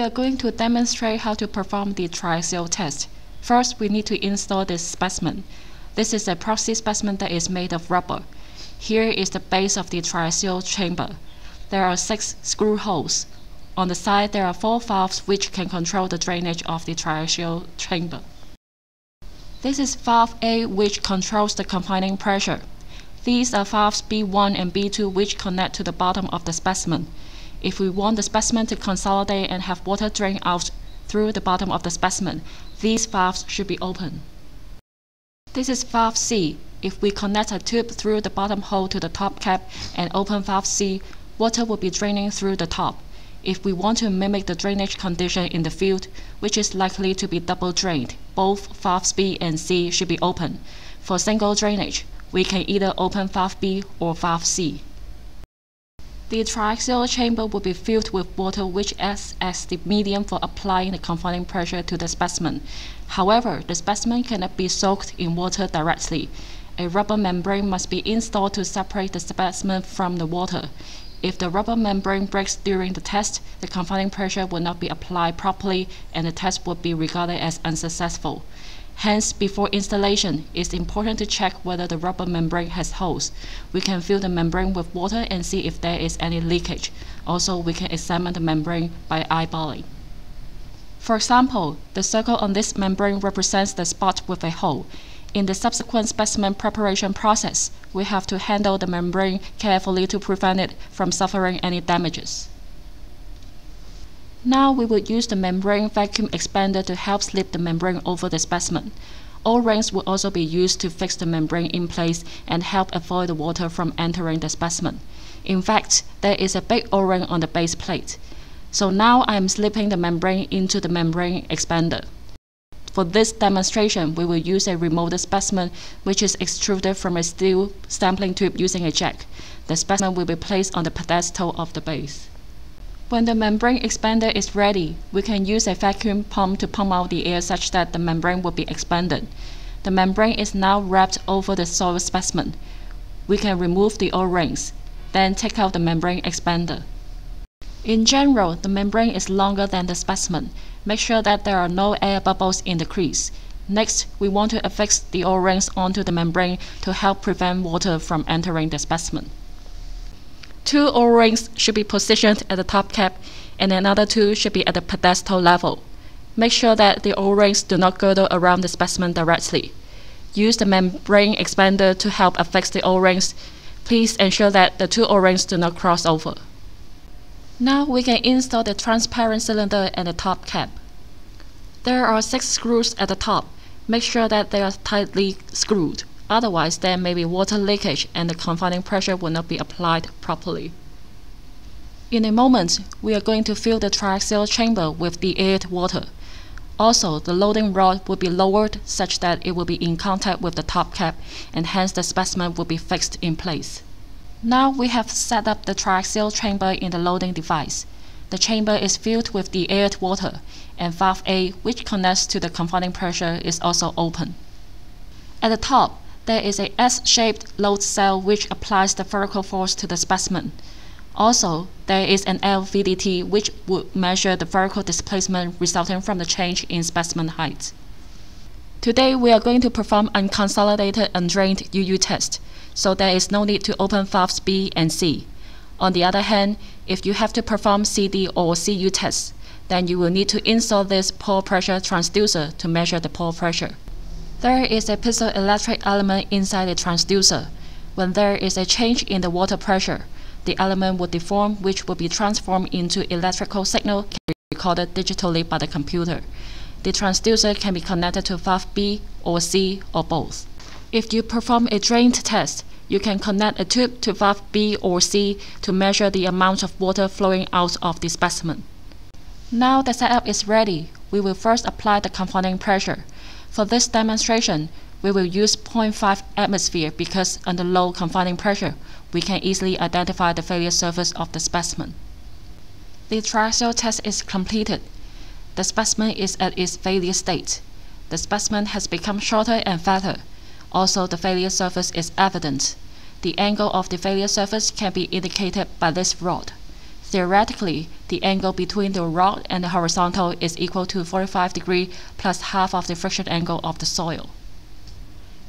are going to demonstrate how to perform the Triaxial test. First, we need to install this specimen. This is a proxy specimen that is made of rubber. Here is the base of the Triaxial chamber. There are 6 screw holes. On the side, there are 4 valves which can control the drainage of the Triaxial chamber. This is valve A, which controls the confining pressure. These are valves B1 and B2 which connect to the bottom of the specimen. If we want the specimen to consolidate and have water drain out through the bottom of the specimen, these valves should be open. This is valve C. If we connect a tube through the bottom hole to the top cap and open valve C, water will be draining through the top. If we want to mimic the drainage condition in the field, which is likely to be double drained, both valves B and C should be open. For single drainage, we can either open valve B or valve C. The Triaxial chamber will be filled with water which acts as the medium for applying the confining pressure to the specimen. However, the specimen cannot be soaked in water directly. A rubber membrane must be installed to separate the specimen from the water. If the rubber membrane breaks during the test, the confining pressure will not be applied properly and the test will be regarded as unsuccessful. Hence, before installation, it's important to check whether the rubber membrane has holes. We can fill the membrane with water and see if there is any leakage. Also, we can examine the membrane by eyeballing. For example, the circle on this membrane represents the spot with a hole. In the subsequent specimen preparation process, we have to handle the membrane carefully to prevent it from suffering any damages. Now we will use the membrane vacuum expander to help slip the membrane over the specimen. O-rings will also be used to fix the membrane in place and help avoid the water from entering the specimen. In fact, there is a big O-ring on the base plate. So now I am slipping the membrane into the membrane expander. For this demonstration, we will use a remolded specimen which is extruded from a steel sampling tube using a jack. The specimen will be placed on the pedestal of the base. When the membrane expander is ready, we can use a vacuum pump to pump out the air such that the membrane will be expanded. The membrane is now wrapped over the soil specimen. We can remove the O-rings, then take out the membrane expander. In general, the membrane is longer than the specimen. Make sure that there are no air bubbles in the crease. Next, we want to affix the O-rings onto the membrane to help prevent water from entering the specimen. 2 O-rings should be positioned at the top cap and another 2 should be at the pedestal level. Make sure that the O-rings do not girdle around the specimen directly. Use the membrane expander to help affix the O-rings. Please ensure that the 2 O-rings do not cross over. Now we can install the transparent cylinder and the top cap. There are 6 screws at the top. Make sure that they are tightly screwed. Otherwise, there may be water leakage and the confining pressure will not be applied properly. In a moment, we are going to fill the Triaxial chamber with the aired water. Also, the loading rod will be lowered such that it will be in contact with the top cap and hence the specimen will be fixed in place. Now we have set up the Triaxial chamber in the loading device. The chamber is filled with the aired water and valve A, which connects to the confining pressure, is also open. At the top, there is a S-shaped load cell which applies the vertical force to the specimen. Also, there is an LVDT which would measure the vertical displacement resulting from the change in specimen height. Today we are going to perform unconsolidated undrained UU test, so there is no need to open valves B and C. On the other hand, if you have to perform CD or CU tests, then you will need to install this pore pressure transducer to measure the pore pressure. There is a piezoelectric element inside the transducer. When there is a change in the water pressure, the element will deform, which will be transformed into electrical signal can be recorded digitally by the computer. The transducer can be connected to valve B or C or both. If you perform a drained test, you can connect a tube to valve B or C to measure the amount of water flowing out of the specimen. Now the setup is ready. We will first apply the confining pressure. For this demonstration, we will use 0.5 atmosphere because under low confining pressure, we can easily identify the failure surface of the specimen. The Triaxial test is completed. The specimen is at its failure state. The specimen has become shorter and fatter. Also, the failure surface is evident. The angle of the failure surface can be indicated by this rod. Theoretically, the angle between the rod and the horizontal is equal to 45 degrees plus half of the friction angle of the soil.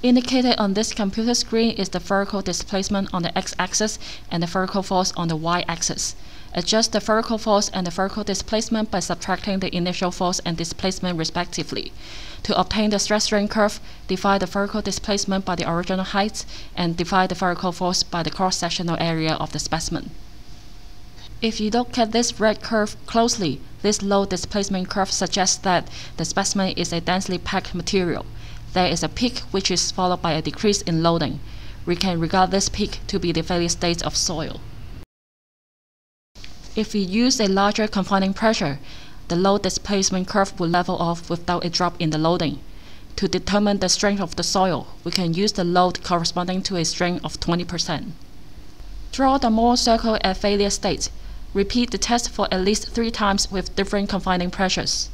Indicated on this computer screen is the vertical displacement on the x-axis and the vertical force on the y-axis. Adjust the vertical force and the vertical displacement by subtracting the initial force and displacement respectively. To obtain the stress-strain curve, divide the vertical displacement by the original height and divide the vertical force by the cross-sectional area of the specimen. If you look at this red curve closely, this low displacement curve suggests that the specimen is a densely packed material. There is a peak which is followed by a decrease in loading. We can regard this peak to be the failure state of soil. If we use a larger confining pressure, the low displacement curve will level off without a drop in the loading. To determine the strength of the soil, we can use the load corresponding to a strain of 20%. Draw the Mohr circle at failure state. Repeat the test for at least 3 times with different confining pressures.